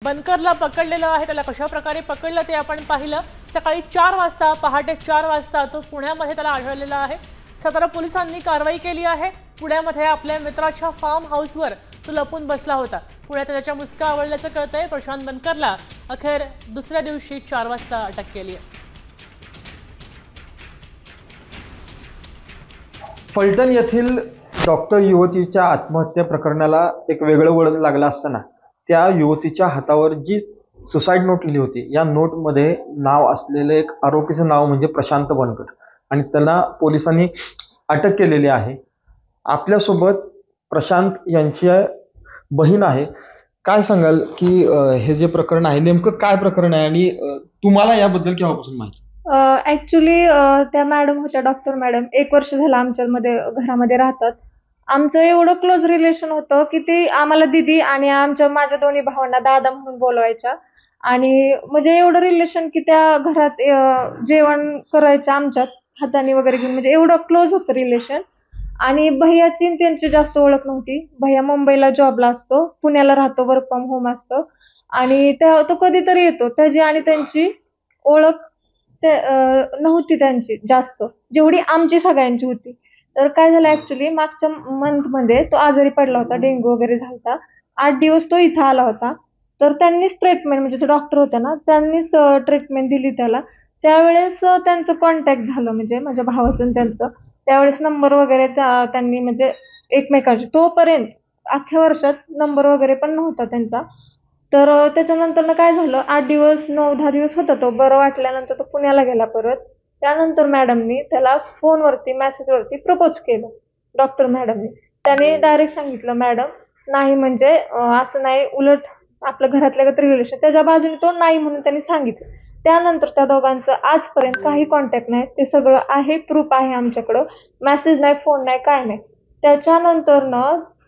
बनकरला पकडलेलं आहे। त्याला कशा प्रकारे पकडलं ते आपण पाहिलं। सकाळी 4 वाजता, पहाटे 4 वाजता तो पुण्यामध्ये त्याला आढळलेला आहे। सातारा पोलिसांनी कारवाई केली आहे। पुण्यामध्ये आपल्या मित्राच्या फार्म हाऊसवर तो लपून बसला होता। पुण्यात त्याच्या मुसका आवळल्याचं कळतंय। प्रशांत बनकरला अखेर दुसऱ्या दिवशी 4 वाजता अटक केली आहे। फलटण येथील डॉक्टर युवतीच्या आत्महत्या प्रकरणाला एक वेगळं वळण लागलं असताना त्या युवतीच्या हातावर जी सुसाईड नोट लिहिली होती, या नोटमध्ये नाव असलेलं एक आरोपीचं नाव म्हणजे प्रशांत बनकर आणि त्याला पोलिसांनी अटक केलेली आहे। आपल्यासोबत प्रशांत यांची बहीण आहे। काय सांगाल की हे जे प्रकरण आहे नेमकं काय प्रकरण आहे आणि तुम्हाला याबद्दल केव्हापासून माहिती? ऍक्च्युली त्या मॅडम होत्या, डॉक्टर मॅडम 1 वर्ष झालं आमच्यामध्ये घरामध्ये राहतात। आमचं एवढं क्लोज रिलेशन होतं की ते आम्हाला दीदी आणि माझ्या दोन्ही भावांना दादा म्हणून बोलवायच्या आणि म्हणजे एवढं रिलेशन की त्या घरात जेवण करायचं आमच्यात हाताने वगैरे घेऊन, म्हणजे एवढं क्लोज होतं रिलेशन। आणि भैयाची त्यांची जास्त ओळख नव्हती। भैया मुंबईला जॉबला असतो, पुण्याला राहतो, वर्क फ्रॉम होम असतं आणि तो कधीतरी येतो। त्याची आणि त्यांची ओळख नव्हती त्यांची जास्त, जेवढी आमची सगळ्यांची होती। तर काय झालं, ऍक्च्युली मागच्या मंथमध्ये तो आजारी पडला होता, डेंग्यू वगैरे झाला। 8 दिवस तो इथं आला होता। तर त्यांनीच ट्रीटमेंट, म्हणजे ते डॉक्टर होते ना, त्यांनीच ट्रीटमेंट दिली त्याला। त्यावेळेस त्यांचं कॉन्टॅक्ट झालं, म्हणजे माझ्या भावाचं त्यांचं। त्यावेळेस नंबर वगैरे त्यांनी म्हणजे एकमेकांचे, तोपर्यंत अख्ख्या वर्षात नंबर वगैरे पण नव्हता त्यांचा। तर त्याच्यानंतर काय झालं, 8 दिवस 9-10 दिवस होता तो, बरं वाटल्यानंतर तो पुण्याला गेला परत। त्यानंतर मॅडमनी त्याला फोनवरती मेसेजवरती प्रपोज केलं, डॉक्टर मॅडमनी। त्याने डायरेक्ट सांगितलं, मॅडम नाही, म्हणजे असं नाही, उलट आपल्या घरातल्या रिलेशन, त्याच्या बाजूने तो नाही म्हणून त्यांनी सांगितलं। त्यानंतर त्या दोघांचं आजपर्यंत काही कॉन्टॅक्ट नाही। ते सगळं आहे, प्रूफ आहे आमच्याकडं, मेसेज नाही, फोन नाही, काय नाही। त्याच्यानंतर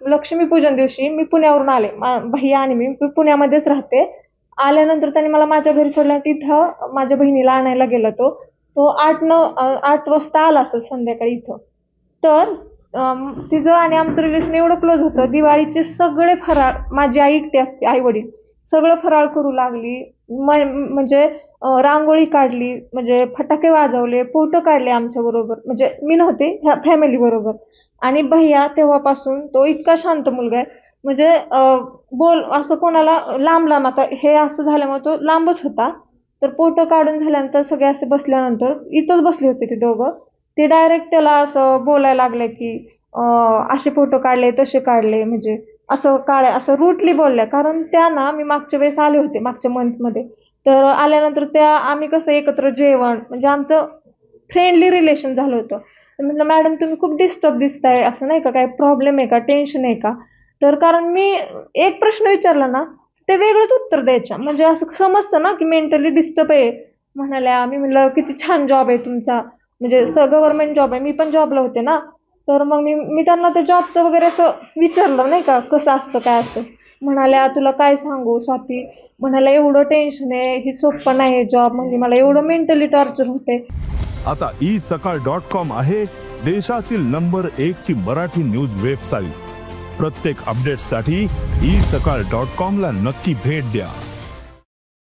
लक्ष्मीपूजन दिवशी मी पुण्यावरून आले, भैया आणि मी पुण्यामध्येच राहते। आल्यानंतर त्यांनी मला माझ्या घरी सोडलं, तिथं माझ्या बहिणीला आणायला गेला तो 8 वाजता आला असेल संध्याकाळी इथं। तर तिचं आणि आमचं रिलेशन एवढं क्लोज होतं, दिवाळीचे सगळे फराळ, माझी आई एकटी असते, आई वडील सगळं फराळ करू लागली, म्हणजे रांगोळी काढली, म्हणजे फटाके वाजवले, फोटो काढले आमच्या बरोबर, म्हणजे मी नव्हते, ह्या फॅमिली बरोबर। आणि भैया तेव्हापासून तो इतका शांत मुलगा आहे, म्हणजे बोल असं कोणाला लांब, आता हे असं झाल्यामुळे तो लांबच होता। तर फोटो काढून झाल्यानंतर सगळे असे बसल्यानंतर इथंच बसले होते ते दोघं, ते डायरेक्ट त्याला असं बोलायला लागले की असे फोटो काढले, तसे काढले, म्हणजे असं रूटली बोलल्या। कारण मी मागच्या वेळेस आले होते, मागच्या मंथमध्ये। तर आल्यानंतर आम्ही कसं एकत्र जेवण, म्हणजे आमचं फ्रेंडली रिलेशन झालं होतं। तर म्हटलं, मॅडम तुम्ही खूप डिस्टर्ब दिसताय, असं नाही का, काय प्रॉब्लेम आहे का, टेन्शन आहे का? तर कारण मी एक प्रश्न विचारला ना, ते वेगळंच उत्तर द्यायच्या, म्हणजे असं समजतं ना की मेंटली डिस्टर्ब आहे म्हणाल्या। मी म्हणलं, किती छान जॉब आहे तुमचा, म्हणजे गव्हर्नमेंट जॉब आहे, मी पण जॉबला होते ना। तर मग मी त्यांना त्या जॉबचं वगैरे असं विचारलं, नाही का, कसं असतं, काय असतं। म्हणाल्या, तुला काय सांगू स्वाती, म्हणाल्या एवढं टेन्शन आहे, ही सोपं नाही जॉब, म्हणजे मला एवढं मेंटली टॉर्चर होते। आता isakal.com आहे देशातील नंबर 1 ची मराठी न्यूज वेबसाईट। प्रत्येक अपडेटसाठी isakal.com ला नक्की भेट द्या।